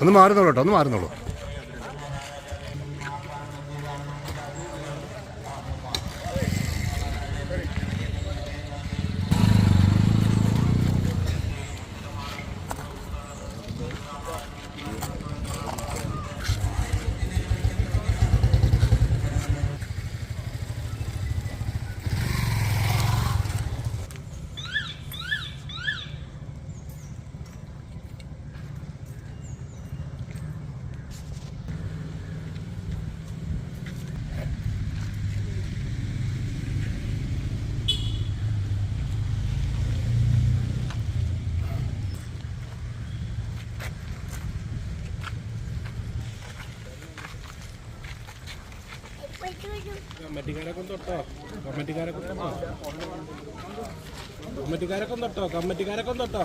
ഒന്ന് മാറുന്നോളൂ കേട്ടോ, ഒന്ന് മാറുന്നോളൂ. കമ്മിറ്റിക്കാരൊക്കെ തൊട്ടോ, കമ്മിറ്റിക്കാരൊക്കെ തൊട്ടോ, കമ്മിറ്റിക്കാരൊക്കെ തൊട്ടോ, കമ്മിറ്റിക്കാരൊക്കെ തൊട്ടോ.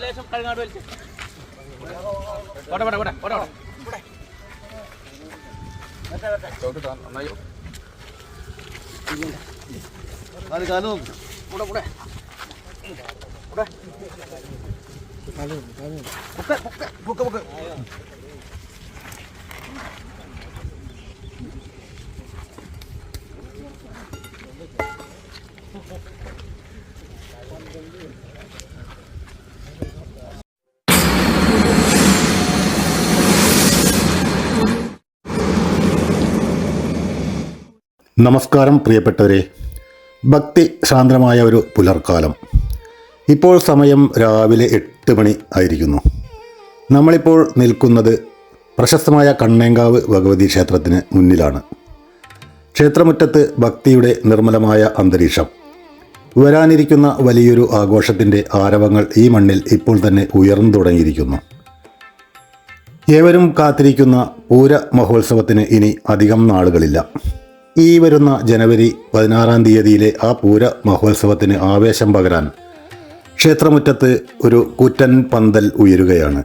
ലേശം കഴിഞ്ഞാട് വലിച്ചു നന്നായോ കാലും കൂടെ കൂടെ നമസ്കാരം പ്രിയപ്പെട്ടവരെ. ഭക്തി സാന്ദ്രമായ ഒരു പുലർക്കാലം. ഇപ്പോൾ സമയം രാവിലെ 8 മണി ആയിരിക്കുന്നു. നമ്മളിപ്പോൾ നിൽക്കുന്നത് പ്രശസ്തമായ കണ്ണേങ്കാവ് ഭഗവതി ക്ഷേത്രത്തിന് മുന്നിലാണ്. ക്ഷേത്രമുറ്റത്ത് ഭക്തിയുടെ നിർമ്മലമായ അന്തരീക്ഷം. വരാനിരിക്കുന്ന വലിയൊരു ആഘോഷത്തിൻ്റെ ആരവങ്ങൾ ഈ മണ്ണിൽ ഇപ്പോൾ തന്നെ ഉയർന്നു തുടങ്ങിയിരിക്കുന്നു. ഏവരും കാത്തിരിക്കുന്ന പൂര മഹോത്സവത്തിന് ഇനി അധികം നാളുകളില്ല. ഈ വരുന്ന ജനുവരി 16-ാം തീയതിയിലെ ആ പൂര മഹോത്സവത്തിന് ആവേശം പകരാൻ ക്ഷേത്രമുറ്റത്ത് ഒരു കൂറ്റൻ പന്തൽ ഉയരുകയാണ്.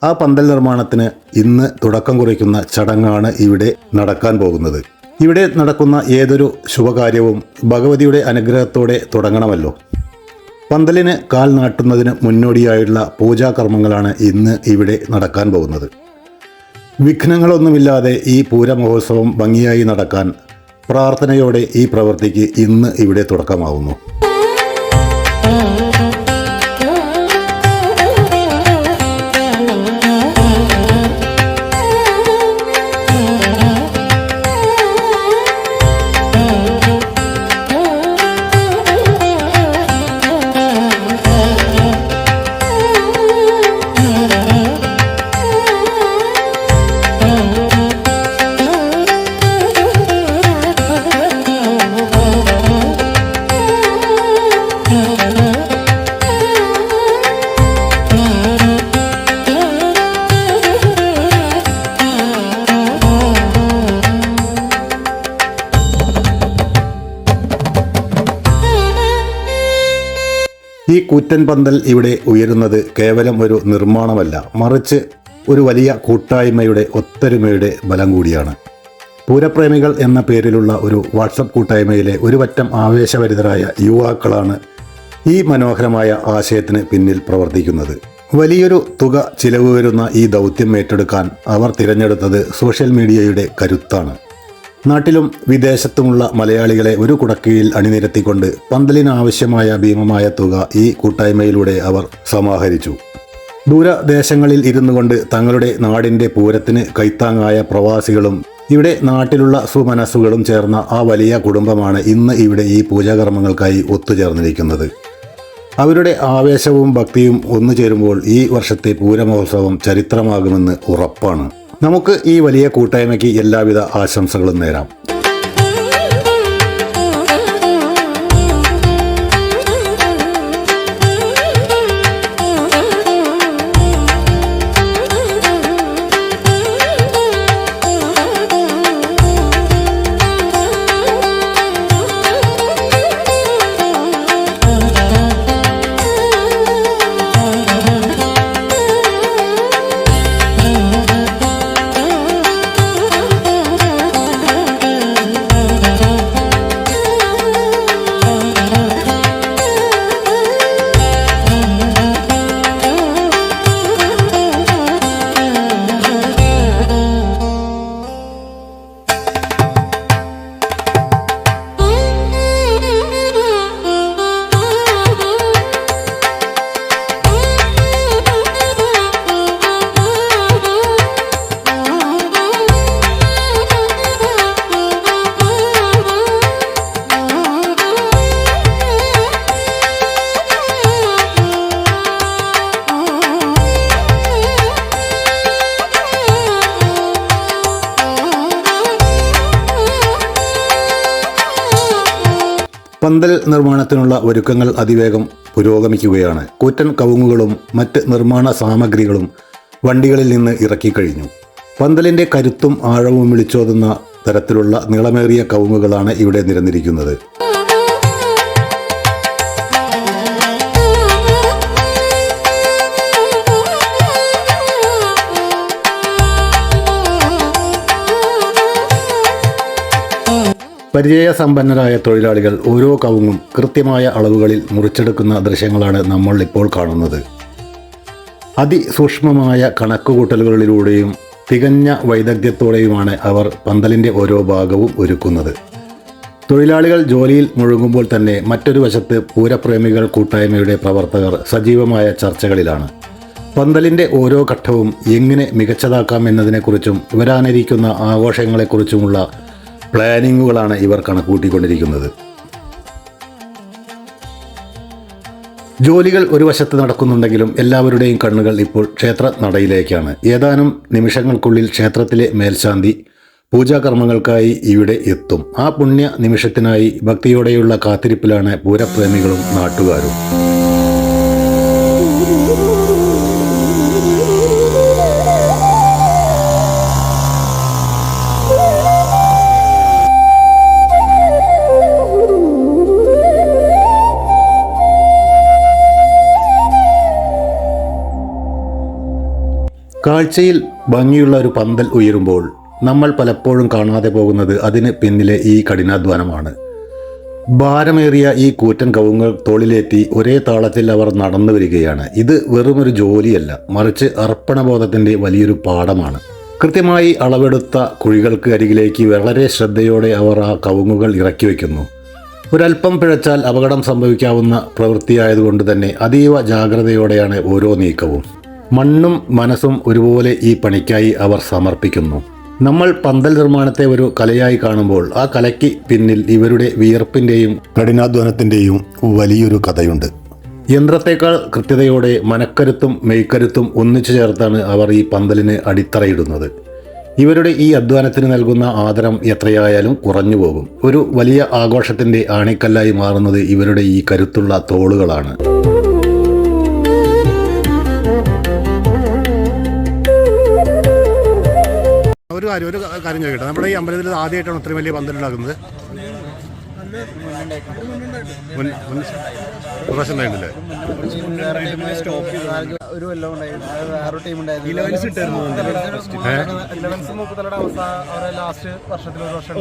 ആ പന്തൽ നിർമ്മാണത്തിന് ഇന്ന് തുടക്കം കുറിക്കുന്ന ചടങ്ങാണ് ഇവിടെ നടക്കാൻ പോകുന്നത്. ഇവിടെ നടക്കുന്ന ഏതൊരു ശുഭകാര്യവും ഭഗവതിയുടെ അനുഗ്രഹത്തോടെ തുടങ്ങണമല്ലോ. പന്തലിന് കാൽ നാട്ടുന്നതിന് മുന്നോടിയായുള്ള പൂജാകർമ്മങ്ങളാണ് ഇന്ന് ഇവിടെ നടക്കാൻ പോകുന്നത്. വിഘ്നങ്ങളൊന്നുമില്ലാതെ ഈ പൂരമഹോത്സവം ഭംഗിയായി നടക്കാൻ പ്രാർത്ഥനയോടെ ഈ പ്രവൃത്തിക്ക് ഇന്ന് ഇവിടെ തുടക്കമാവുന്നു. ഈ കൂറ്റൻ പന്തൽ ഇവിടെ ഉയരുന്നത് കേവലം ഒരു നിർമ്മാണമല്ല, മറിച്ച് ഒരു വലിയ കൂട്ടായ്മയുടെ ഒത്തൊരുമയുടെ ബലം കൂടിയാണ്. പൂരപ്രേമികൾ എന്ന പേരിലുള്ള ഒരു വാട്സപ്പ് കൂട്ടായ്മയിലെ ഒരു പറ്റം ആവേശഭരിതരായ യുവാക്കളാണ് ഈ മനോഹരമായ ആശയത്തിന് പിന്നിൽ പ്രവർത്തിക്കുന്നത്. വലിയൊരു തുക ചിലവ് വരുന്ന ഈ ദൗത്യം ഏറ്റെടുക്കാൻ അവർ തിരഞ്ഞെടുത്തത് സോഷ്യൽ മീഡിയയുടെ കരുത്താണ്. നാട്ടിലും വിദേശത്തുമുള്ള മലയാളികളെ ഒരു കുടക്കീഴിൽ അണിനിരത്തിക്കൊണ്ട് പന്തലിനാവശ്യമായ ഭീമമായ തുക ഈ കൂട്ടായ്മയിലൂടെ അവർ സമാഹരിച്ചു. ദൂരദേശങ്ങളിൽ ഇരുന്നു കൊണ്ട് തങ്ങളുടെ നാടിൻ്റെ പൂരത്തിന് കൈത്താങ്ങായ പ്രവാസികളും ഇവിടെ നാട്ടിലുള്ള സുമനസ്സുകളും ചേർന്ന ആ വലിയ കുടുംബമാണ് ഇന്ന് ഇവിടെ ഈ പൂജാകർമ്മങ്ങൾക്കായി ഒത്തുചേർന്നിരിക്കുന്നത്. അവരുടെ ആവേശവും ഭക്തിയും ഒന്നു ചേരുമ്പോൾ ഈ വർഷത്തെ പൂരമഹോത്സവം ചരിത്രമാകുമെന്ന് ഉറപ്പാണ്. നമുക്ക് ഈ വലിയ കൂട്ടായ്മയ്ക്ക് എല്ലാവിധ ആശംസകളും നേരാം. പന്തൽ നിർമ്മാണത്തിനുള്ള ഒരുക്കങ്ങൾ അതിവേഗം പുരോഗമിക്കുകയാണ്. കൂറ്റൻ കവുങ്ങുകളും മറ്റ് നിർമ്മാണ സാമഗ്രികളും വണ്ടികളിൽ നിന്ന് ഇറക്കിക്കഴിഞ്ഞു. പന്തലിൻ്റെ കരുത്തും ആഴവും വിളിച്ചോതുന്ന തരത്തിലുള്ള നീളമേറിയ കവുങ്ങുകളാണ് ഇവിടെ നിരന്നിരിക്കുന്നത്. പരിചയസമ്പന്നരായ തൊഴിലാളികൾ ഓരോ കവുങ്ങും കൃത്യമായ അളവുകളിൽ മുറിച്ചെടുക്കുന്ന ദൃശ്യങ്ങളാണ് നമ്മൾ ഇപ്പോൾ കാണുന്നത്. അതിസൂക്ഷ്മമായ കണക്കുകൂട്ടലുകളിലൂടെയും തികഞ്ഞ വൈദഗ്ധ്യത്തോടെയുമാണ് അവർ പന്തലിൻ്റെ ഓരോ ഭാഗവും ഒരുക്കുന്നത്. തൊഴിലാളികൾ ജോലിയിൽ മുഴുകുമ്പോൾ തന്നെ മറ്റൊരു വശത്ത് പൂരപ്രേമികൾ കൂട്ടായ്മയുടെ പ്രവർത്തകർ സജീവമായ ചർച്ചകളിലാണ്. പന്തലിൻ്റെ ഓരോ ഘട്ടവും എങ്ങനെ മികച്ചതാക്കാം എന്നതിനെക്കുറിച്ചും വരാനിരിക്കുന്ന ആഘോഷങ്ങളെക്കുറിച്ചുമുള്ള പ്ലാനിങ്ങുകളാണ് ഇവർ കണക്കുകൂട്ടിക്കൊണ്ടിരിക്കുന്നത്. ജോലികൾ ഒരു വശത്ത് നടക്കുന്നുണ്ടെങ്കിലും എല്ലാവരുടെയും കണ്ണുകൾ ഇപ്പോൾ ക്ഷേത്ര നടയിലേക്കാണ്. ഏതാനും നിമിഷങ്ങൾക്കുള്ളിൽ ക്ഷേത്രത്തിലെ മേൽശാന്തി പൂജാകർമ്മങ്ങൾക്കായി ഇവിടെ എത്തും. ആ പുണ്യ നിമിഷത്തിനായി ഭക്തിയോടെയുള്ള കാത്തിരിപ്പിലാണ് പൂരപ്രേമികളും നാട്ടുകാരും. കാഴ്ചയിൽ ഭംഗിയുള്ള ഒരു പന്തൽ ഉയരുമ്പോൾ നമ്മൾ പലപ്പോഴും കാണാതെ പോകുന്നത് അതിന് പിന്നിലെ ഈ കഠിനാധ്വാനമാണ്. ഭാരമേറിയ ഈ കൂറ്റൻ കവുങ്ങുകൾ തോളിലേറ്റി ഒരേ താളത്തിൽ അവർ നടന്നു വരികയാണ്. ഇത് വെറുമൊരു ജോലിയല്ല, മറിച്ച് അർപ്പണബോധത്തിൻ്റെ വലിയൊരു പാഠമാണ്. കൃത്യമായി അളവെടുത്ത കുഴികൾക്ക് അരികിലേക്ക് വളരെ ശ്രദ്ധയോടെ അവർ ആ കവുങ്ങുകൾ ഇറക്കി വയ്ക്കുന്നു. ഒരല്പം പിഴച്ചാൽ അപകടം സംഭവിക്കാവുന്ന പ്രവൃത്തിയായതുകൊണ്ട് തന്നെ അതീവ ജാഗ്രതയോടെയാണ് ഓരോ നീക്കവും. മണ്ണും മനസ്സും ഒരുപോലെ ഈ പണിക്കായി അവർ സമർപ്പിക്കുന്നു. നമ്മൾ പന്തൽ നിർമ്മാണത്തെ ഒരു കലയായി കാണുമ്പോൾ ആ കലയ്ക്ക് പിന്നിൽ ഇവരുടെ വിയർപ്പിൻ്റെയും കഠിനാധ്വാനത്തിൻ്റെയും വലിയൊരു കഥയുണ്ട്. യന്ത്രത്തേക്കാൾ കൃത്യതയോടെ മനക്കരുത്തും മെയ്ക്കരുത്തും ഒന്നിച്ചു ചേർത്താണ് അവർ ഈ പന്തലിന് അടിത്തറയിടുന്നത്. ഇവരുടെ ഈ അധ്വാനത്തിന് നൽകുന്ന ആദരം എത്രയായാലും കുറഞ്ഞു പോകും. ഒരു വലിയ ആഘോഷത്തിൻ്റെ ആണിക്കല്ലായി മാറുന്നത് ഇവരുടെ ഈ കരുത്തുള്ള തോളുകളാണ്. ഒരു കാര്യം ചോദിക്കട്ടെ, നമ്മുടെ ഈ അമ്പലത്തിൽ ആദ്യമായിട്ടാണ് അത്രയും വലിയ പന്തലുണ്ടാക്കുന്നത്? ഒരു കൊല്ലം ഉണ്ടായിരുന്നു. വേറൊരു ടീം ഉണ്ടായിരുന്നു. ലാസ്റ്റ് വർഷത്തിൽ ഒരു വർഷം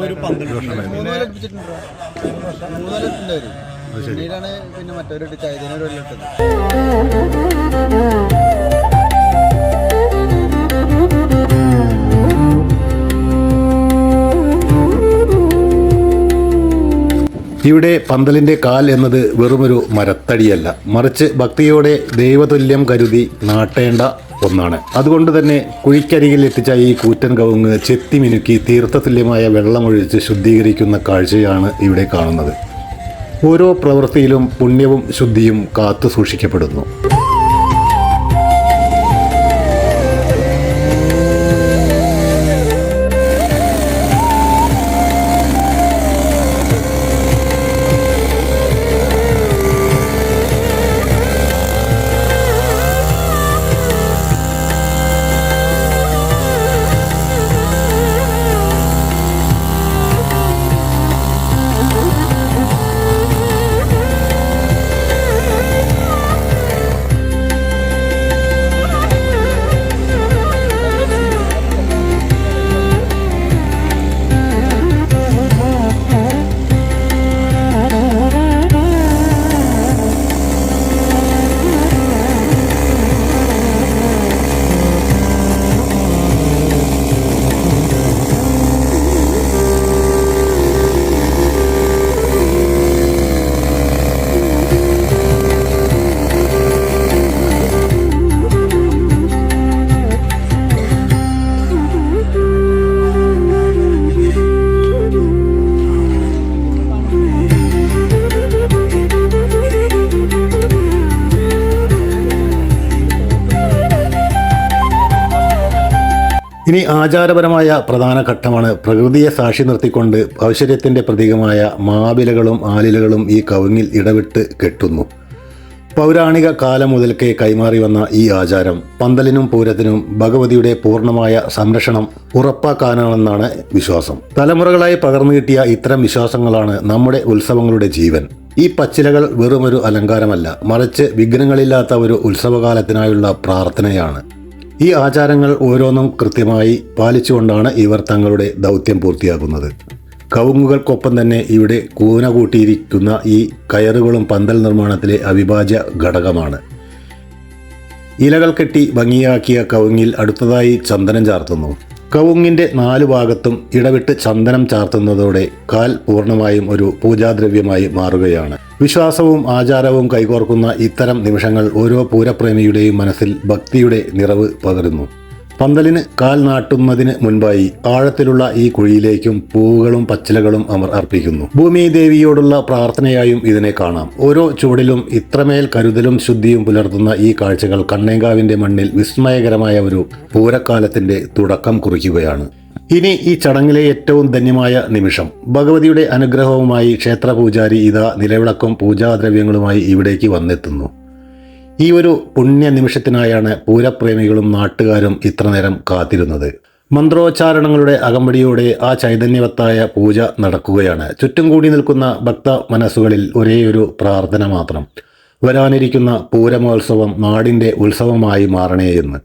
പിന്നീടാണ് പിന്നെ മറ്റൊരു ചൈതന്യ ഒരു കൊല്ലം ഇട്ടത്. ഇവിടെ പന്തലിൻ്റെ കാൽ എന്നത് വെറുമൊരു മരത്തടിയല്ല, മറിച്ച് ഭക്തിയോടെ ദൈവതുല്യം കരുതി നാട്ടേണ്ട ഒന്നാണ്. അതുകൊണ്ട് തന്നെ കുഴിക്കരികിൽ എത്തിച്ച ഈ കൂറ്റൻ കവുങ്ങ് ചെത്തിമിനുക്കി തീർത്ഥതുല്യമായ വെള്ളമൊഴിച്ച് ശുദ്ധീകരിക്കുന്ന കാഴ്ചയാണ് ഇവിടെ കാണുന്നത്. ഓരോ പ്രവൃത്തിയിലും പുണ്യവും ശുദ്ധിയും കാത്തു സൂക്ഷിക്കപ്പെടുന്നു. ഇനി ആചാരപരമായ പ്രധാന ഘട്ടമാണ് പ്രകൃതിയെ സാക്ഷി നിർത്തിക്കൊണ്ട് ഐശ്വര്യത്തിൻ്റെ പ്രതീകമായ മാവിലകളും ആലിലകളും ഈ കവുങ്ങിൽ ഇടവിട്ട് കെട്ടുന്നു. പൗരാണിക കാലം മുതൽക്കേ കൈമാറി വന്ന ഈ ആചാരം പന്തലിനും പൂരത്തിനും ഭഗവതിയുടെ പൂർണ്ണമായ സംരക്ഷണം ഉറപ്പാക്കാനാണെന്നാണ് വിശ്വാസം. തലമുറകളായി പകർന്നു കിട്ടിയ ഇത്തരം വിശ്വാസങ്ങളാണ് നമ്മുടെ ഉത്സവങ്ങളുടെ ജീവൻ. ഈ പച്ചിലകൾ വെറുമൊരു അലങ്കാരമല്ല, മറിച്ച് വിഘ്നങ്ങളില്ലാത്ത ഒരു ഉത്സവകാലത്തിനായുള്ള പ്രാർത്ഥനയാണ്. ഈ ആചാരങ്ങൾ ഓരോന്നും കൃത്യമായി പാലിച്ചുകൊണ്ടാണ് ഇവർ തങ്ങളുടെ ദൗത്യം പൂർത്തിയാക്കുന്നത്. കവുങ്ങുകൾക്കൊപ്പം തന്നെ ഇവിടെ കൂന കൂട്ടിയിരിക്കുന്ന ഈ കയറുകളും പന്തൽ നിർമ്മാണത്തിലെ അവിഭാജ്യ ഘടകമാണ്. ഇലകൾ കെട്ടി ഭംഗിയാക്കിയ കവുങ്ങിൽ അടുത്തതായി ചന്ദനം ചാർത്തുന്നു. കവുങ്ങിൻ്റെ 4 ഭാഗത്തും ഇടവിട്ട് ചന്ദനം ചാർത്തുന്നതോടെ കാൽ പൂർണ്ണമായും ഒരു പൂജാദ്രവ്യമായി മാറുകയാണ്. വിശ്വാസവും ആചാരവും കൈകോർക്കുന്ന ഇത്തരം നിമിഷങ്ങൾ ഓരോ പൂരപ്രേമിയുടെയും മനസ്സിൽ ഭക്തിയുടെ നിറവ് പകരുന്നു. പന്തലിന് കാൽ നാട്ടുന്നതിന് മുൻപായി ആഴത്തിലുള്ള ഈ കുഴിയിലേക്കും പൂവുകളും പച്ചിലകളും അവർ അർപ്പിക്കുന്നു. ഭൂമി ദേവിയോടുള്ള പ്രാർത്ഥനയായും ഇതിനെ കാണാം. ഓരോ ചുവടിലും ഇത്രമേൽ കരുതലും ശുദ്ധിയും പുലർത്തുന്ന ഈ കാഴ്ചകൾ കണ്ണേങ്കാവിൻ്റെ മണ്ണിൽ വിസ്മയകരമായ ഒരു പൂരക്കാലത്തിൻ്റെ തുടക്കം കുറിക്കുകയാണ്. ഇനി ഈ ചടങ്ങിലെ ഏറ്റവും ധന്യമായ നിമിഷം. ഭഗവതിയുടെ അനുഗ്രഹവുമായി ക്ഷേത്രപൂജാരി ഇതാ നിലവിളക്കും പൂജാദ്രവ്യങ്ങളുമായി ഇവിടേക്ക് വന്നെത്തുന്നു. ഈ ഒരു പുണ്യ നിമിഷത്തിനായാണ് പൂരപ്രേമികളും നാട്ടുകാരും ഇത്രനേരം കാത്തിരുന്നത്. മന്ത്രോച്ചാരണങ്ങളുടെ അകമ്പടിയോടെ ആ ചൈതന്യവത്തായ പൂജ നടക്കുകയാണ്. ചുറ്റും കൂടി നിൽക്കുന്ന ഭക്ത മനസ്സുകളിൽ ഒരേയൊരു പ്രാർത്ഥന മാത്രം: വരാനിരിക്കുന്ന പൂരമഹോത്സവം നാടിൻ്റെ ഉത്സവമായി മാറണേ എന്ന്.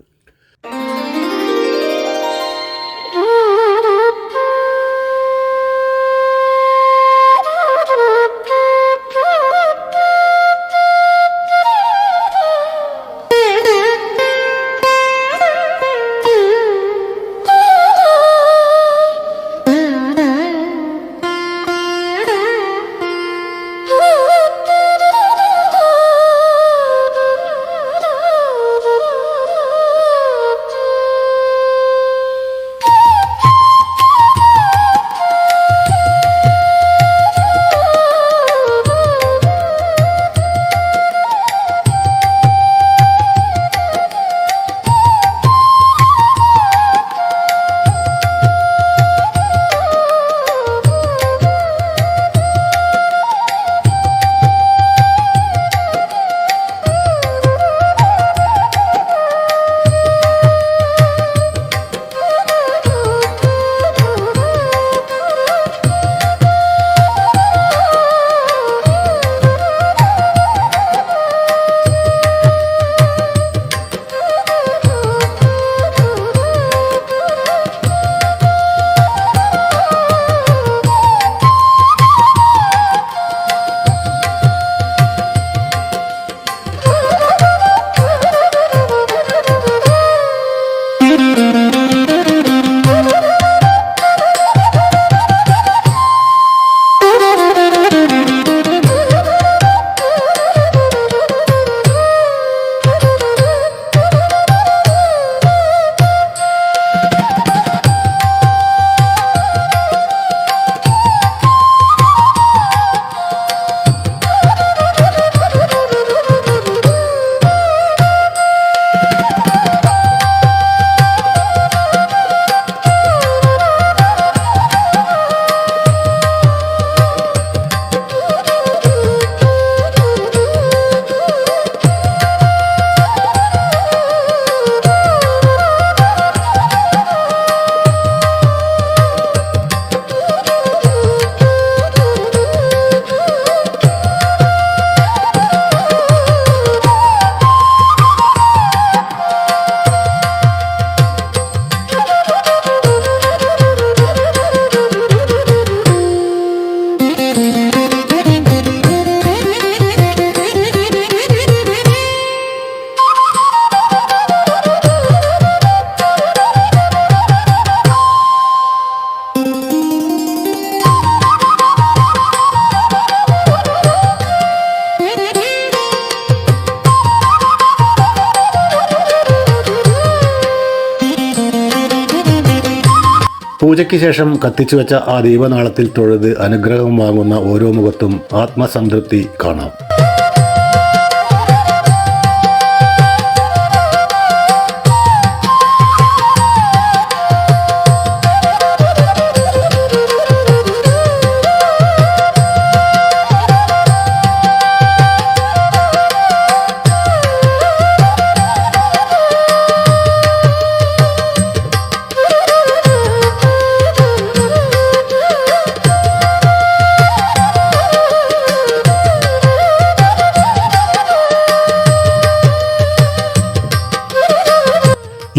പൂജയ്ക്ക് ശേഷം കത്തിച്ചുവെച്ച ആ ദീപനാളത്തിൽ തൊഴുത് അനുഗ്രഹം വാങ്ങുന്ന ഓരോ മുഖത്തും ആത്മസംതൃപ്തി കാണാം.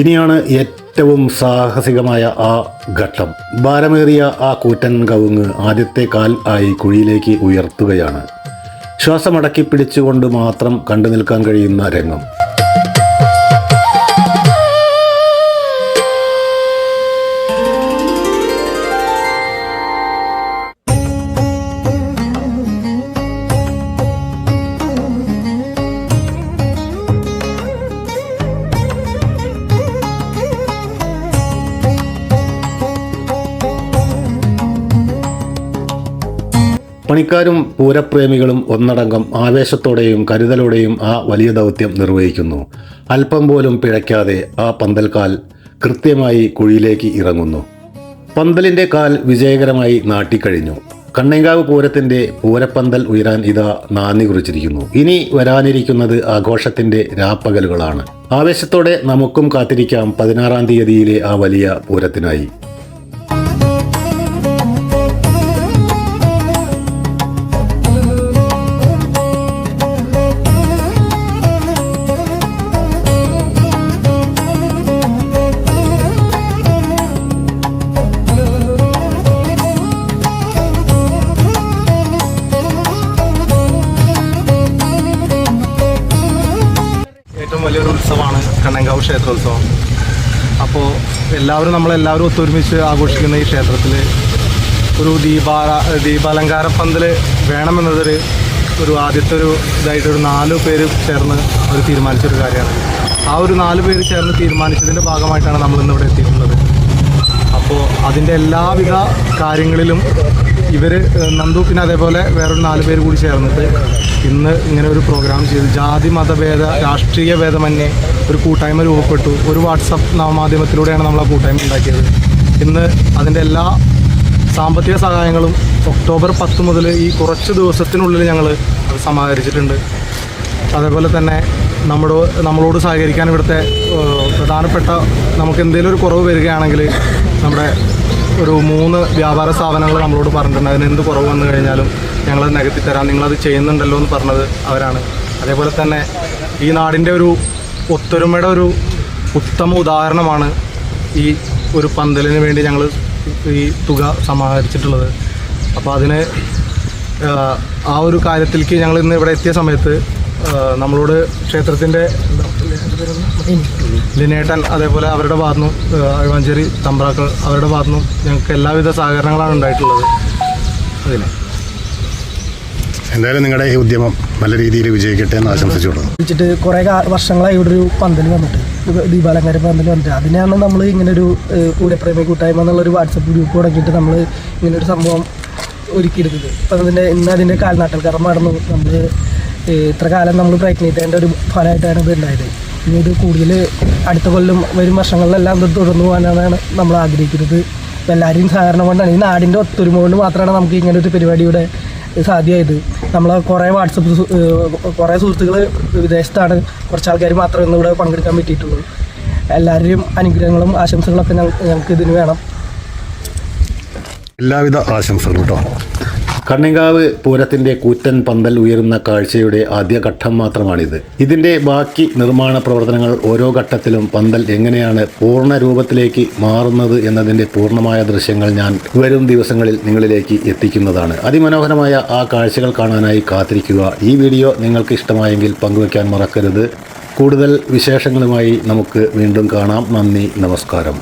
ഇനിയാണ് ഏറ്റവും സാഹസികമായ ആ ഘട്ടം. ഭാരമേറിയ ആ കൂറ്റൻ കവുങ്ങ് ആദ്യത്തെ കാൽ ആയി കുഴിയിലേക്ക് ഉയർത്തുകയാണ്. ശ്വാസമടക്കി പിടിച്ചുകൊണ്ട് മാത്രം കണ്ടു നിൽക്കാൻ കഴിയുന്ന രംഗം. പണിക്കാരും പൂരപ്രേമികളും ഒന്നടങ്കം ആവേശത്തോടെയും കരുതലോടെയും ആ വലിയ ദൗത്യം നിർവഹിക്കുന്നു. അല്പം പോലും പിഴയ്ക്കാതെ ആ പന്തൽക്കാൽ കൃത്യമായി കുഴിയിലേക്ക് ഇറങ്ങുന്നു. പന്തലിൻ്റെ കാൽ വിജയകരമായി നാട്ടിക്കഴിഞ്ഞു. കണ്ണേങ്കാവ് പൂരത്തിൻ്റെ പൂരപ്പന്തൽ ഉയരാൻ ഇതാ നാന്ദി കുറിച്ചിരിക്കുന്നു. ഇനി വരാനിരിക്കുന്നത് ആഘോഷത്തിൻ്റെ രാപ്പകലുകളാണ്. ആവേശത്തോടെ നമുക്കും കാത്തിരിക്കാം 16-ാം തീയതിയിലെ ആ വലിയ പൂരത്തിനായി. ഏറ്റവും വലിയൊരു ഉത്സവമാണ് കണ്ണേങ്കാവ് ക്ഷേത്രോത്സവം. അപ്പോൾ നമ്മളെല്ലാവരും ഒത്തൊരുമിച്ച് ആഘോഷിക്കുന്ന ഈ ക്ഷേത്രത്തിൽ ഒരു ദീപാലങ്കാര പന്തൽ വേണമെന്നതൊരു ആദ്യത്തെ ഇതായിട്ടൊരു 4 പേര് ചേർന്ന് അവർ തീരുമാനിച്ചൊരു കാര്യമാണ്. ആ ഒരു 4 പേര് ചേർന്ന് തീരുമാനിച്ചതിൻ്റെ ഭാഗമായിട്ടാണ് നമ്മളിന്നിവിടെ എത്തിയിട്ടുള്ളത്. അപ്പോൾ അതിൻ്റെ എല്ലാവിധ കാര്യങ്ങളിലും ഇവർ നന്ദു പിന്നെ അതേപോലെ വേറൊരു 4 പേര് കൂടി ചേർന്നിട്ട് ഇന്ന് ഇങ്ങനെ ഒരു പ്രോഗ്രാം ചെയ്തു. ജാതി മതഭേദ രാഷ്ട്രീയ ഭേദമന്യേ ഒരു കൂട്ടായ്മ രൂപപ്പെട്ടു. ഒരു വാട്സപ്പ് നവമാധ്യമത്തിലൂടെയാണ് നമ്മൾ ആ കൂട്ടായ്മ ഉണ്ടാക്കിയത്. ഇന്ന് അതിൻ്റെ എല്ലാ സാമ്പത്തിക സഹായങ്ങളും ഒക്ടോബർ 10 മുതൽ ഈ കുറച്ച് ദിവസത്തിനുള്ളിൽ ഞങ്ങൾ അത് സമാഹരിച്ചിട്ടുണ്ട്. അതേപോലെ തന്നെ നമ്മളോട് സഹകരിക്കാൻ ഇവിടുത്തെ പ്രധാനപ്പെട്ട നമുക്ക് എന്തെങ്കിലും ഒരു കുറവ് വരികയാണെങ്കിൽ നമ്മുടെ ഒരു 3 വ്യാപാര സ്ഥാപനങ്ങൾ നമ്മളോട് പറഞ്ഞിട്ടുണ്ട്. അതിന് എന്ത് കുറവ് വന്നു കഴിഞ്ഞാലും ഞങ്ങളത് നികത്തി തരാം, നിങ്ങളത് ചെയ്യുന്നുണ്ടല്ലോ എന്ന് പറഞ്ഞത് അവരാണ്. അതേപോലെ തന്നെ ഈ നാടിൻ്റെ ഒരു ഒത്തൊരുമയുടെ ഒരു ഉത്തമ ഉദാഹരണമാണ് ഈ ഒരു പന്തലിന് വേണ്ടി ഞങ്ങൾ ഈ തുക സമാഹരിച്ചിട്ടുള്ളത്. അപ്പോൾ അതിന് ആ ഒരു കാര്യത്തിലേക്ക് ഞങ്ങൾ ഇന്ന് ഇവിടെ എത്തിയ സമയത്ത് നമ്മളോട് ക്ഷേത്രത്തിൻ്റെ ലിനേട്ടൻ അതേപോലെ അവരുടെ ഭാഗത്തുനിന്നും അഴുവാഞ്ചേരി തമ്പ്രാക്കൾ അവരുടെ ഭാഗത്തുനിന്നും ഞങ്ങൾക്ക് എല്ലാവിധ സഹകരണങ്ങളാണ് ഉണ്ടായിട്ടുള്ളത്. അതിന് എന്തായാലും നിങ്ങളുടെ ഈ ഉദ്യമം നല്ല രീതിയിൽ വിജയിക്കട്ടെ എന്ന് ആശംസിച്ചോളൂ. വെച്ചിട്ട് കുറേ വർഷങ്ങളായി ഇവിടെ ഒരു പന്തൽ വന്നിട്ട് ദീപാലങ്കാര പന്തൽ വന്നിട്ട് അതിനാണ് നമ്മൾ ഇങ്ങനൊരു പൂരപ്രേമി കൂട്ടായ്മ എന്നുള്ളൊരു വാട്സപ്പ് ഗ്രൂപ്പ് തുടങ്ങിയിട്ട് നമ്മൾ ഇങ്ങനൊരു സംഭവം ഒരുക്കിയെടുത്തത്. അപ്പം അതിൻ്റെ കാൽനാട്ടൽക്കരം നടന്നു. നമ്മൾ ഇത്ര കാലം നമ്മൾ പ്രയത്നിക്കേണ്ട ഒരു ഫലമായിട്ടാണ് ഇത് ഉണ്ടായത്. ഇനി ഇത് കൂടുതൽ അടുത്ത കൊല്ലം വരും വർഷങ്ങളിലെല്ലാം ഇത് തുടർന്നു പോകാനാണ് നമ്മൾ ആഗ്രഹിക്കുന്നത്. അപ്പോൾ എല്ലാവരെയും സഹകരണം കൊണ്ടാണ് ഈ നാടിൻ്റെ ഒത്തൊരുമ കൊണ്ട് മാത്രമാണ് നമുക്ക് ഇങ്ങനെ ഒരു പരിപാടിയുടെ സാധ്യമായത്. നമ്മൾ കുറേ സുഹൃത്തുക്കൾ വിദേശത്താണ്, കുറച്ച് ആൾക്കാർ മാത്രമേ ഇന്നിവിടെ പങ്കെടുക്കാൻ പറ്റിയിട്ടുള്ളൂ. എല്ലാവരുടെയും അനുഗ്രഹങ്ങളും ആശംസകളൊക്കെ ഞങ്ങൾക്ക് ഇതിന് വേണം. എല്ലാവിധ ആശംസകളും കേട്ടോ. കണ്ണേങ്കാവ് പൂരത്തിൻ്റെ കൂറ്റൻ പന്തൽ ഉയരുന്ന കാഴ്ചയുടെ ആദ്യഘട്ടം മാത്രമാണിത്. ഇതിൻ്റെ ബാക്കി നിർമ്മാണ പ്രവർത്തനങ്ങൾ ഓരോ ഘട്ടത്തിലും പന്തൽ എങ്ങനെയാണ് പൂർണ്ണ രൂപത്തിലേക്ക് മാറുന്നത് എന്നതിൻ്റെ പൂർണ്ണമായ ദൃശ്യങ്ങൾ ഞാൻ വരും ദിവസങ്ങളിൽ നിങ്ങളിലേക്ക് എത്തിക്കുന്നതാണ്. അതിമനോഹരമായ ആ കാഴ്ചകൾ കാണാനായി കാത്തിരിക്കുക. ഈ വീഡിയോ നിങ്ങൾക്ക് ഇഷ്ടമായെങ്കിൽ പങ്കുവയ്ക്കാൻ മറക്കരുത്. കൂടുതൽ വിശേഷങ്ങളുമായി നമുക്ക് വീണ്ടും കാണാം. നന്ദി, നമസ്കാരം.